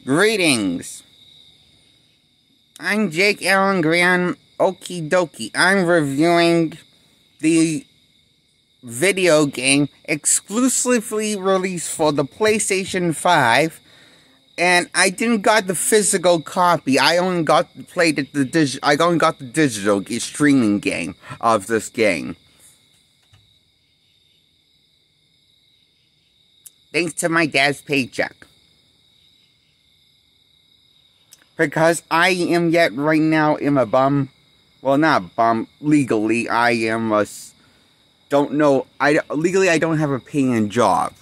Greetings! I'm Jake Allen Graham. Okie dokie. I'm reviewing the video game exclusively released for the PlayStation 5. And I didn't got the physical copy. I only got played it I only got the digital streaming game of this game. Thanks to my dad's paycheck. Because I am yet right now am a bum. Well, not a bum. Legally, I am a... Don't know. Legally, I don't have a paying job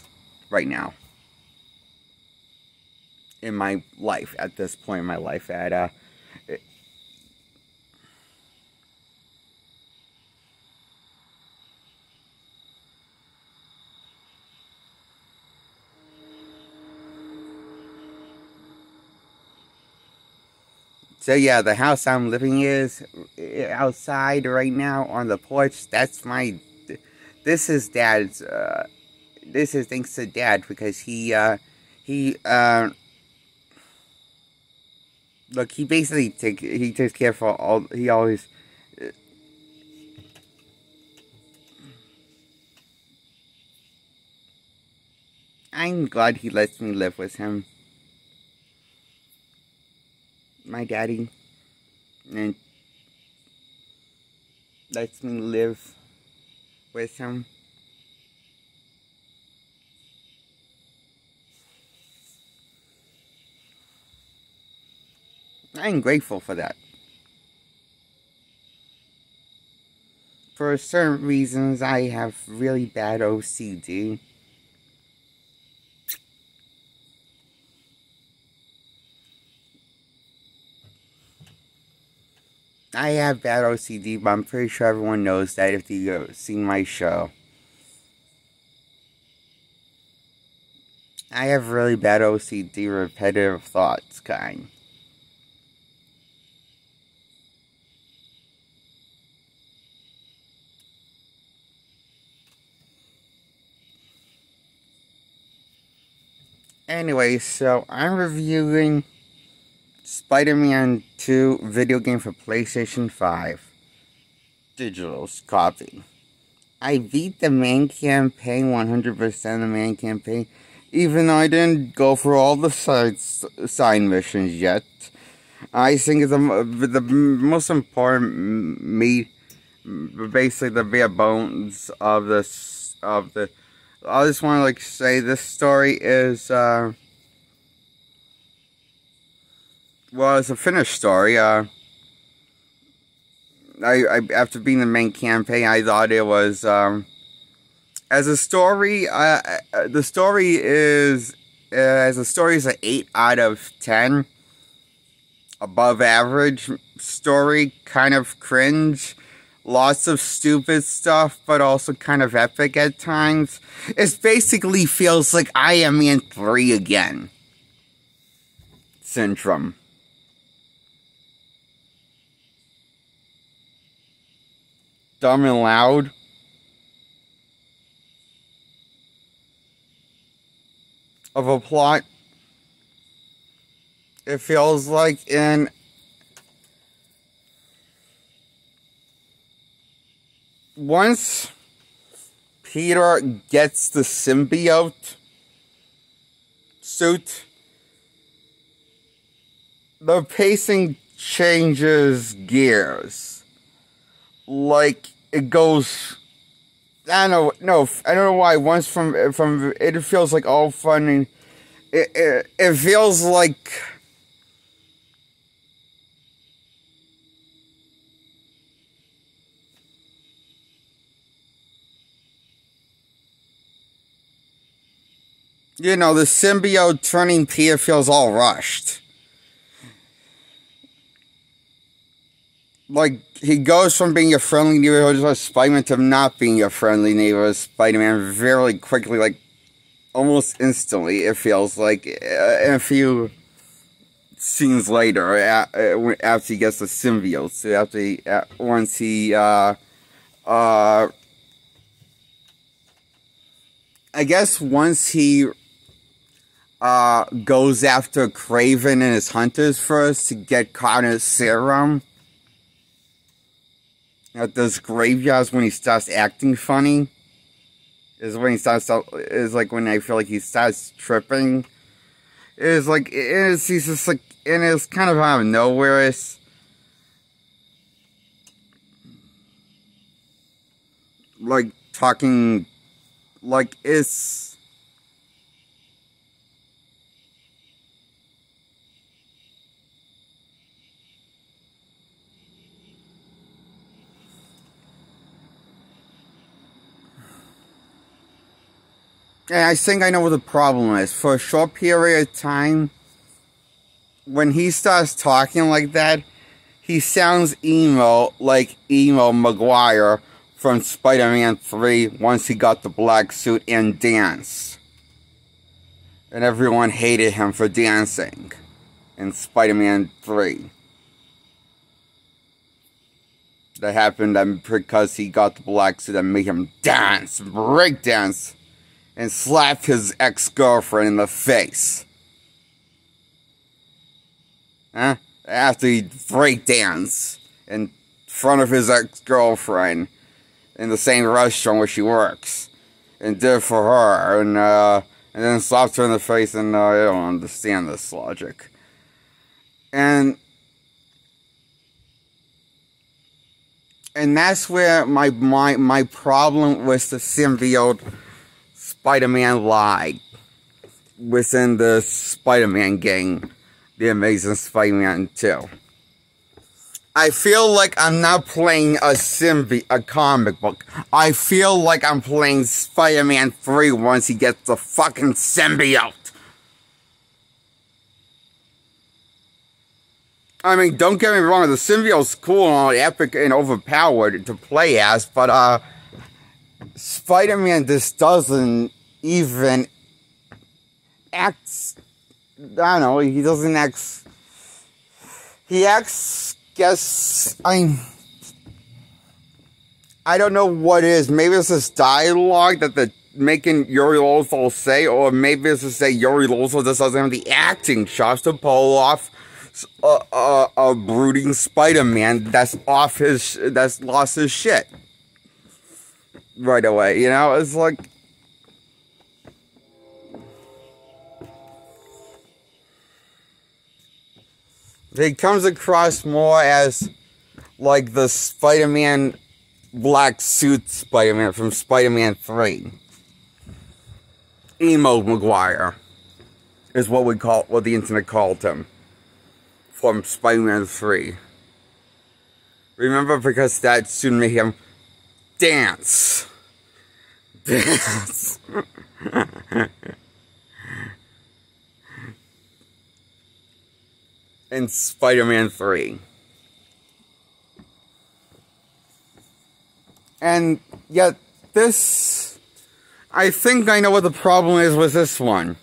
right now. In my life, at this point in my life, So yeah, the house I'm living is outside right now on the porch. This is Dad's, this is thanks to Dad because look, he basically he takes care for all, he always, I'm glad he lets me live with him. My daddy, and lets me live with him. I'm grateful for that. For certain reasons, I have really bad OCD. I have bad OCD, but I'm pretty sure everyone knows that if you've seen my show. I have really bad OCD, repetitive thoughts kind. Anyway, so I'm reviewing Spider-Man 2 video game for PlayStation 5. Digital copy. I beat the main campaign, 100% the main campaign, even though I didn't go for all the side missions yet. I think the most important, basically the bare bones of this, I just want to say this story is, well, it's a finished story. After being the main campaign, I thought it was, as a story, the story is, an 8 out of 10. Above average story, kind of cringe. Lots of stupid stuff, but also kind of epic at times. It basically feels like Iron Man 3 again. Syndrome. Dumb and loud. Of a plot. It feels like once Peter gets the symbiote suit, the pacing changes gears. Like, it goes, I don't know why. Once from it feels like all fun, and it feels like, you know, the symbiote turning Peter feels all rushed. Like, he goes from being a friendly neighborhood of Spider-Man to not being a friendly neighborhood of Spider-Man very quickly, like, almost instantly, it feels like, in a few scenes later, after he gets the symbiote, so once he, I guess once he goes after Kraven and his hunters first to get Connor's serum. At those graveyards when he starts acting funny. Is when he starts, is like when I feel like he starts tripping. He's just like, and it's kind of out of nowhere. It's like talking, like it's. And I think I know what the problem is. For a short period of time, when he starts talking like that, he sounds emo, like Emo Maguire from Spider-Man 3 once he got the black suit and danced. And everyone hated him for dancing in Spider-Man 3. That happened because he got the black suit that made him dance, break dance. And slapped his ex-girlfriend in the face. Huh? After he breakdanced in front of his ex-girlfriend in the same restaurant where she works. And did it for her. And then slapped her in the face, and I don't understand this logic. And that's where my problem with the symbiote Spider-Man lied within the Spider-Man gang, The Amazing Spider-Man 2. I feel like I'm not playing a comic book. I feel like I'm playing Spider-Man 3 once he gets the fucking symbiote. I mean, don't get me wrong, the symbiote's cool and all epic and overpowered to play as, but Spider-Man just doesn't even act, I don't know, he doesn't act, he acts, I don't know what it is, maybe it's this dialogue that they're making Yuri Lothal say, or maybe it's to say Yuri Lothal just doesn't have the acting chops to pull off a brooding Spider-Man that's lost his shit right away, you know? It's like, he comes across more as like the Spider-Man black suit Spider-Man from Spider-Man 3. Emo Maguire is what the internet called him from Spider-Man 3. Remember, because that suit made him dance. Dance. In Spider-Man 3. And yet this, I think I know what the problem is with this one.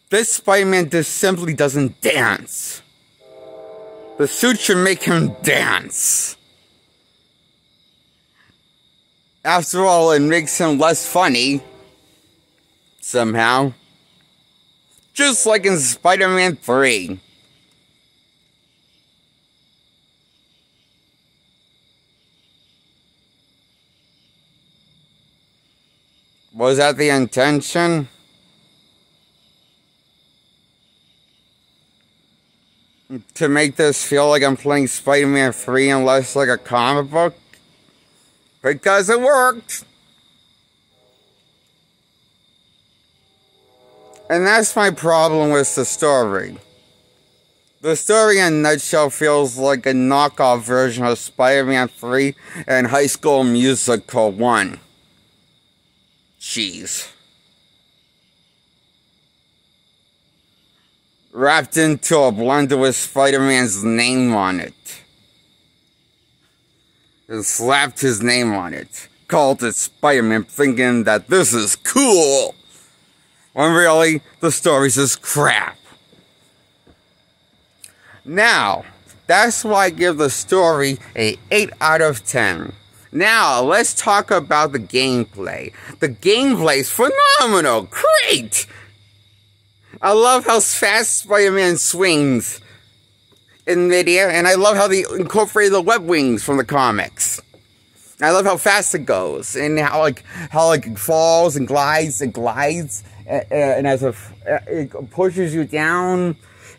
This Spider-Man just simply doesn't dance. The suit should make him dance. After all, it makes him less funny. Somehow. Just like in Spider-Man 3. Was that the intention? To make this feel like I'm playing Spider-Man 3 and less like a comic book? Because it worked! And that's my problem with the story. The story in a nutshell feels like a knockoff version of Spider-Man 3 and High School Musical 1. Jeez. Wrapped into a blender with Spider-Man's name on it. And slapped his name on it. Called it Spider-Man, thinking that this is cool. When really, the story's just crap. Now, that's why I give the story a 8 out of 10. Now, let's talk about the gameplay. The gameplay's phenomenal! Great! I love how fast Spider-Man swings in midair, and I love how they incorporated the web wings from the comics. I love how fast it goes, and how it falls and glides and glides, and as it pushes you down,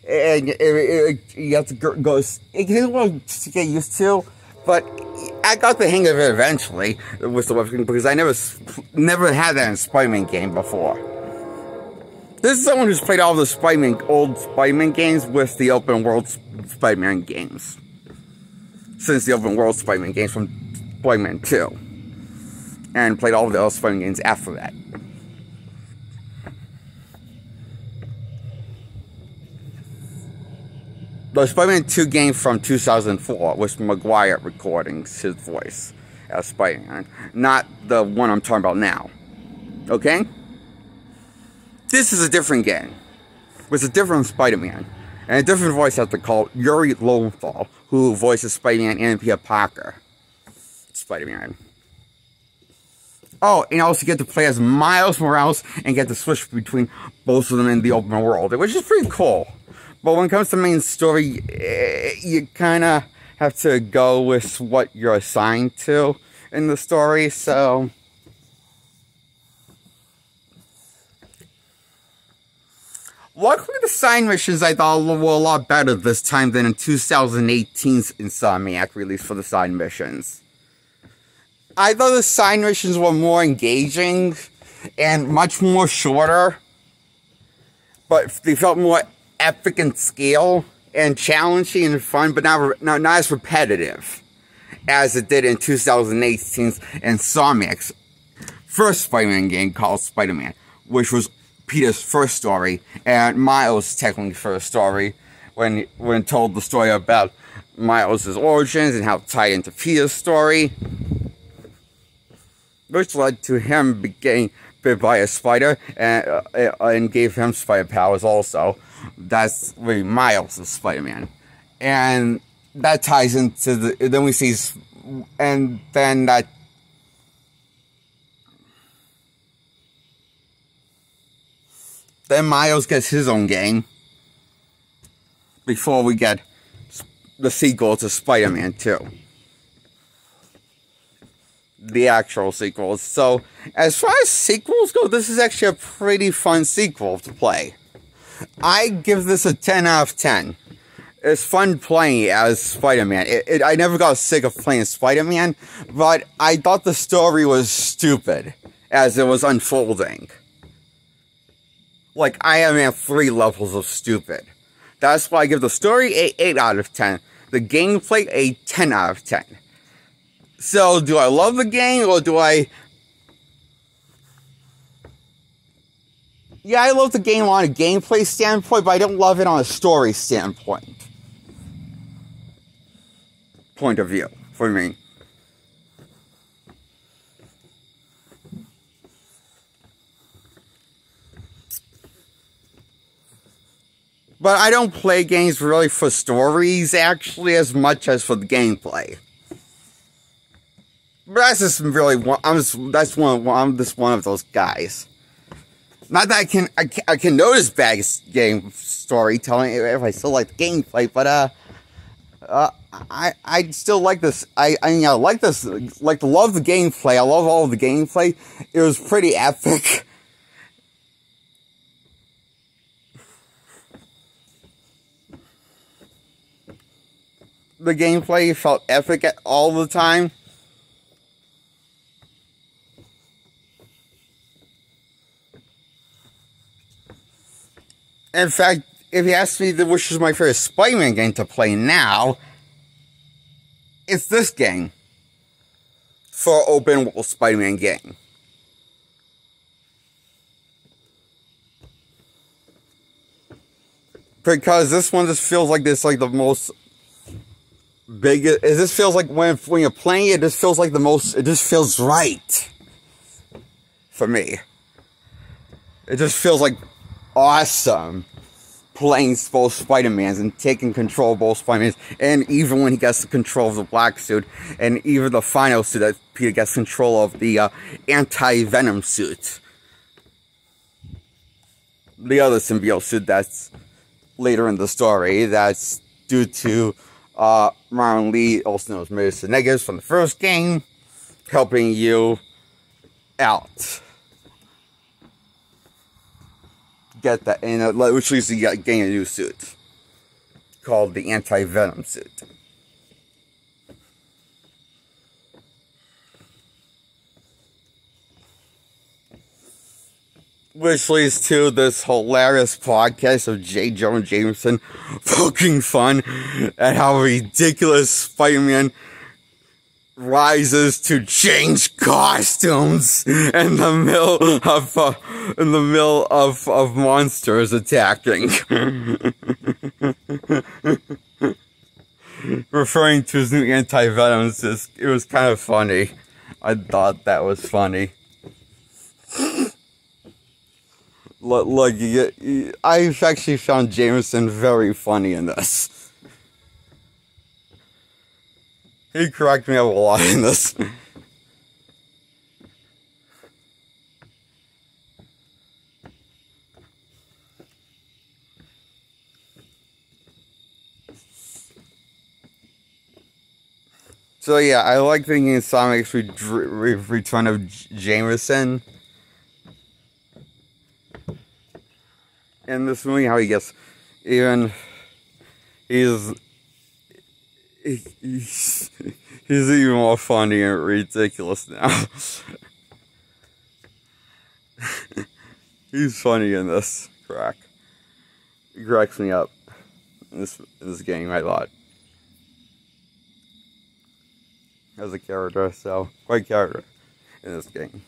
and you have to go. It takes a while to get used to, but I got the hang of it eventually with the web wing, because I never had that in a Spider-Man game before. This is someone who's played all the old Spider-Man games with the open world Spider-Man games. Since the open world Spider-Man games from Spider-Man 2. And played all of the other Spider-Man games after that. The Spider-Man 2 game from 2004 was Maguire recording his voice as Spider-Man. Not the one I'm talking about now. Okay? This is a different game. With a different Spider-Man. And a different voice actor called Yuri Lowenthal, who voices Spider-Man and Peter Parker. Spider-Man. Oh, and you also get to play as Miles Morales and get to switch between both of them in the open world, which is pretty cool. But when it comes to the main story, you kind of have to go with what you're assigned to in the story, so... Luckily, the side missions I thought were a lot better this time than in 2018's Insomniac release for the side missions. I thought the side missions were more engaging and much more shorter, but they felt more epic in scale and challenging and fun, but not as repetitive as it did in 2018's Insomniac's first Spider-Man game called Spider-Man, which was Peter's first story, and Miles' technically first story, when told the story about Miles' origins and how it tied into Peter's story, which led to him getting bit by a spider and gave him spider powers also. That's really Miles' Spider-Man. And that ties into then we see, and then that then Miles gets his own game before we get the sequel to Spider-Man 2. The actual sequels. So, as far as sequels go, this is actually a pretty fun sequel to play. I give this a 10 out of 10. It's fun playing as Spider-Man. I never got sick of playing Spider-Man, but I thought the story was stupid as it was unfolding. Like, I am at 3 levels of stupid. That's why I give the story a 8 out of 10. The gameplay a 10 out of 10. So, do I love the game, or do I... Yeah, I love the game on a gameplay standpoint, but I don't love it on a story standpoint. Point of view, for me. But I don't play games really for stories, actually, as much as for the gameplay. But that's just really I'm just one of those guys. Not that I can notice bad game storytelling if I still like the gameplay, but I still like this. I like this. Love the gameplay. I love all of the gameplay. It was pretty epic. The gameplay felt epic all the time. In fact, if you ask me which is my favorite Spider-Man game to play now, it's this game for open world Spider-Man game. Because this one just feels like this, like the most biggest. It just feels like when you're playing it, it just feels like the most. It just feels right for me. It just feels like awesome playing both Spider-Mans and taking control of both Spider-Mans, and even when he gets the control of the black suit, and even the final suit that Peter gets control of, the anti-venom suit. the other symbiote suit that's later in the story. That's due to Marlon Lee, also known as Mr. Negatives from the first game, helping you out. Get that, and which leads to getting a new suit called the Anti-Venom suit. Which leads to this hilarious podcast of J. Jonah Jameson poking fun at how ridiculous Spider-Man rises to change costumes in the middle of monsters attacking. Referring to his new anti-venom, it was kind of funny. I thought that was funny. Look, I've actually found Jameson very funny in this. He cracked me up a lot in this. So yeah, I like thinking Sonic's return of Jameson in this movie. How he gets even he's even more funny and ridiculous now. He's funny in this. He cracks me up in this game, I thought. As a character, so quite character in this game.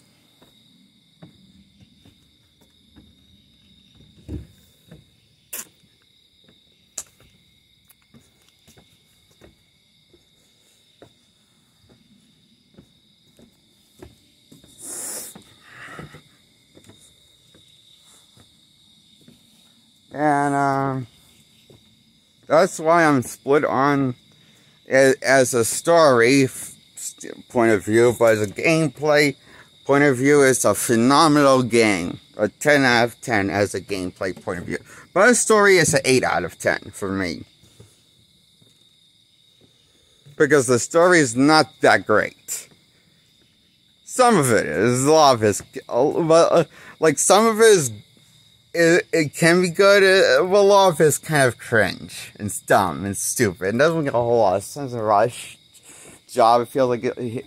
And that's why I'm split on as a story point of view, but as a gameplay point of view, it's a phenomenal game. A 10 out of 10 as a gameplay point of view. But a story is an 8 out of 10 for me. Because the story is not that great. Some of it is, a lot of it is, but like some of it is, it can be good, but a lot of it is kind of cringe and dumb and stupid. It doesn't get a whole lot of sense of rush job. It feels like it,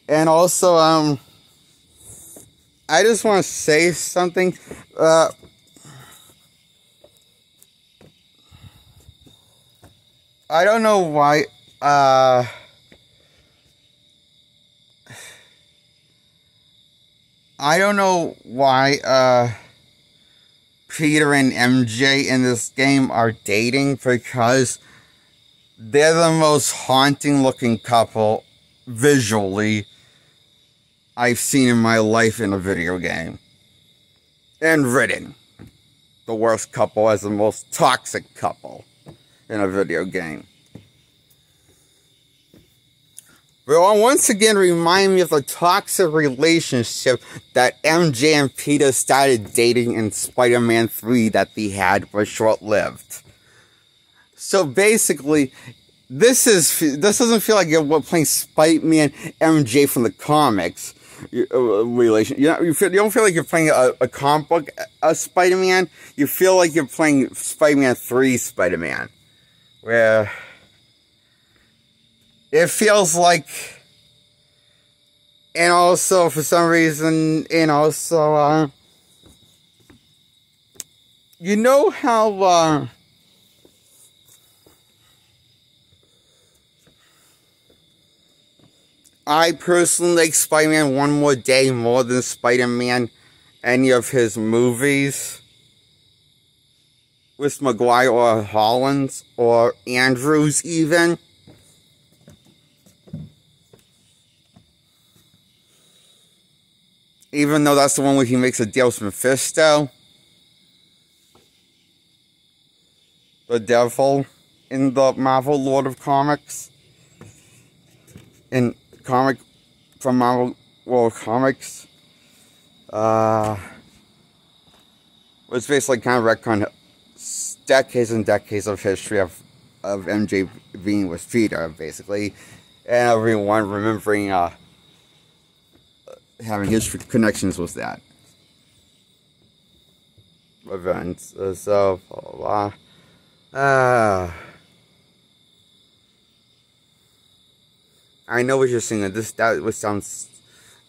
and also I just want to say something. I don't know why. I don't know why Peter and MJ in this game are dating, because they're the most haunting looking couple visually I've seen in my life in a video game. And written. The worst couple as the most toxic couple in a video game. Will once again remind me of the toxic relationship that MJ and Peter started dating in Spider-Man 3 that they had was short-lived. So basically, this doesn't feel like you're playing Spider-Man MJ from the comics relation. You don't feel like you're playing a comic book Spider-Man. You feel like you're playing Spider-Man 3 Spider-Man, where it feels like, and also for some reason, and also, you know how, I personally like Spider-Man One More Day more than Spider-Man any of his movies with Maguire or Holland or Andrews even. Even though that's the one where he makes a deal with Mephisto, the devil in the Marvel Lord of Comics, in comic from Marvel World Comics. was basically kind of retcon decades and decades of history of MJ being with Peter, basically, and everyone remembering having history connections with that event. So, I know what you're saying.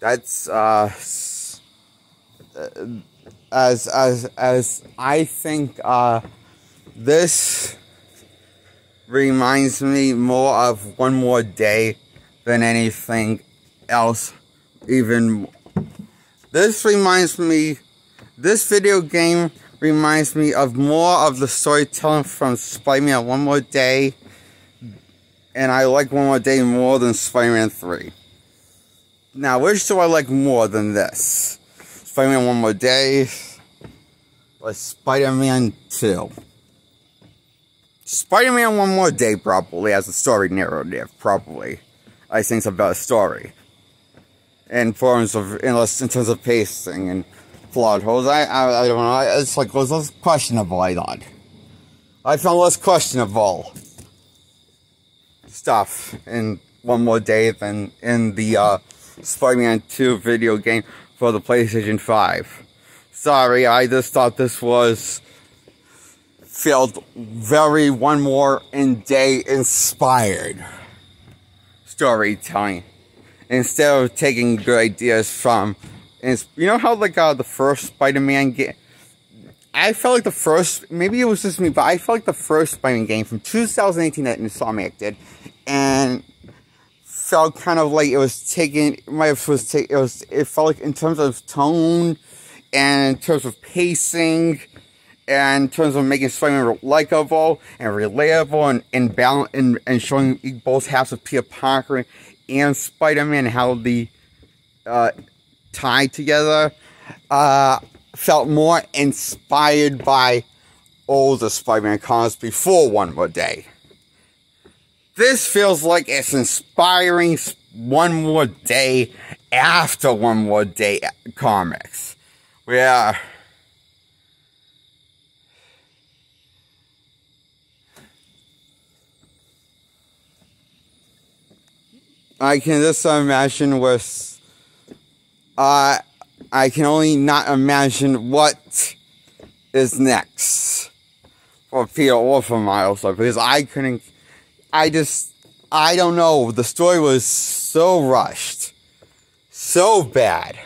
That's as I think this reminds me more of One More Day than anything else. Even this video game reminds me of more of the storytelling from Spider-Man One More Day, and I like One More Day more than Spider-Man 3. Now, which do I like more than this? Spider-Man One More Day or Spider-Man 2? Spider-Man One More Day probably has a story narrative, probably. I think it's a better story. In terms of pacing and plot holes, I don't know, it's like, it was less questionable, I thought. I found less questionable stuff in One More Day than in the Spider-Man 2 video game for the PlayStation 5. Sorry, I just thought this felt very One More Day inspired storytelling. Instead of taking good ideas from, you know how like the first Spider-Man game, I felt like the first, maybe it was just me, but I felt like the first Spider-Man game from 2018 that Insomniac did, and felt kind of like it was taking, it felt like in terms of tone, and in terms of pacing, and in terms of making Spider-Man likable and relatable and balance and showing both halves of Peter Parker and Spider-Man and how the tied together, felt more inspired by older Spider-Man comics before One More Day. This feels like it's inspiring One More Day after One More Day comics. Where I can just imagine I can only not imagine what is next for Peter or for Miles, because I don't know, the story was so rushed, so bad,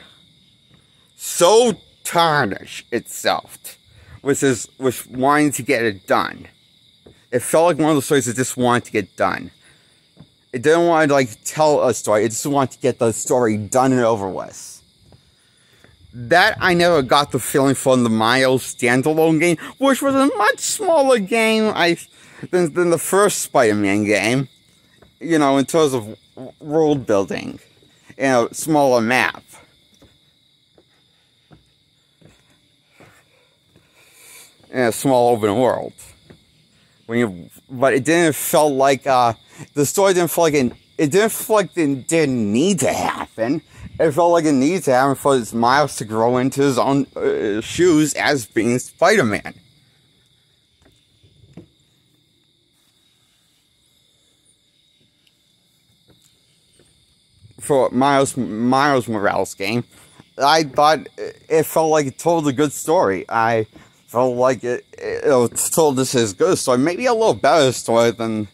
so tarnished itself, which wanting to get it done. It felt like one of the stories that just wanted to get done. It didn't want to, like, tell a story. It just wanted to get the story done and over with. That I never got the feeling from the Miles standalone game, which was a much smaller game than the first Spider-Man game. You know, in terms of world building and a smaller map. And a small open world. But it didn't feel like the story didn't feel like it didn't need to happen. It felt like it needed to happen for Miles to grow into his own shoes as being Spider-Man. For Miles Morales game, I thought it felt like it told a good story. I felt like it told this as good a story, maybe a little better story than,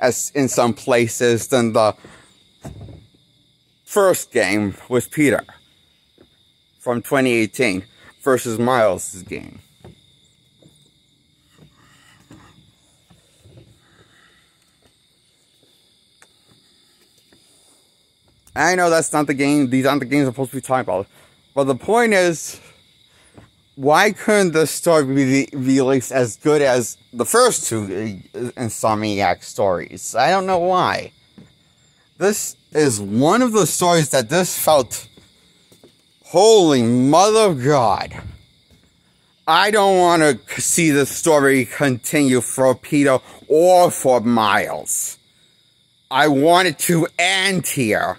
as in some places, than the first game with Peter from 2018 versus Miles' game. I know that's not the game, these aren't the games I'm supposed to be talking about, but the point is, why couldn't the story be released as good as the first two Insomniac stories? I don't know why. This is one of the stories that this felt, holy mother of God. I don't want to see the story continue for Peter or for Miles. I want it to end here.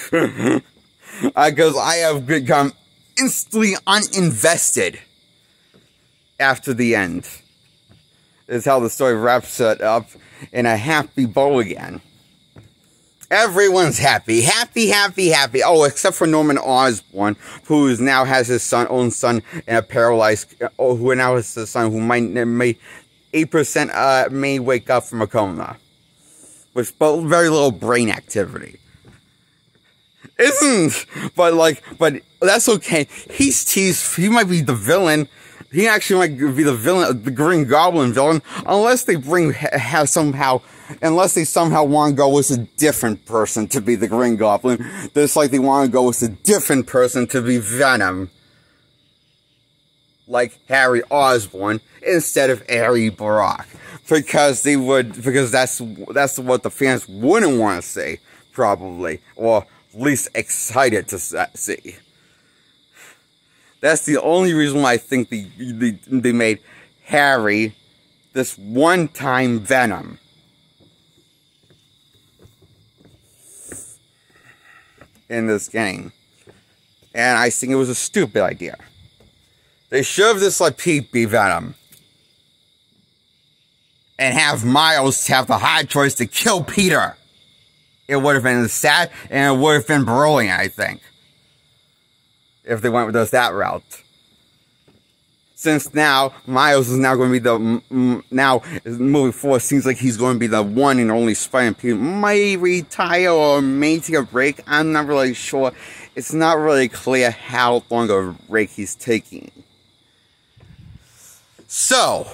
Because I have become instantly uninvested after the end. Is how the story wraps it up in a happy bow again. Everyone's happy. Happy, happy, happy. Oh, except for Norman Osborn, who now has his own son and a paralyzed, who now has a son who may 8% may wake up from a coma. With very little brain activity. But that's okay. He's teased. He might be the villain. He actually might be the villain, the Green Goblin villain, unless they unless they somehow want to go with a different person to be the Green Goblin. Just like they want to go with a different person to be Venom. Like Harry Osborn instead of Eddie Brock. Because that's what the fans wouldn't want to see, probably. Or at least excited to see. That's the only reason why I think they made Harry this one-time Venom. In this game. And I think it was a stupid idea. They should have just let Pete be Venom. And have Miles have the hard choice to kill Peter. It would have been sad and it would have been brilliant, I think. If they went with that route. Since now, Miles is now going to be now, moving forward, seems like he's going to be the one and only Spider-Man. Peter may retire or may take a break. I'm not really sure. It's not really clear how long of a break he's taking. So,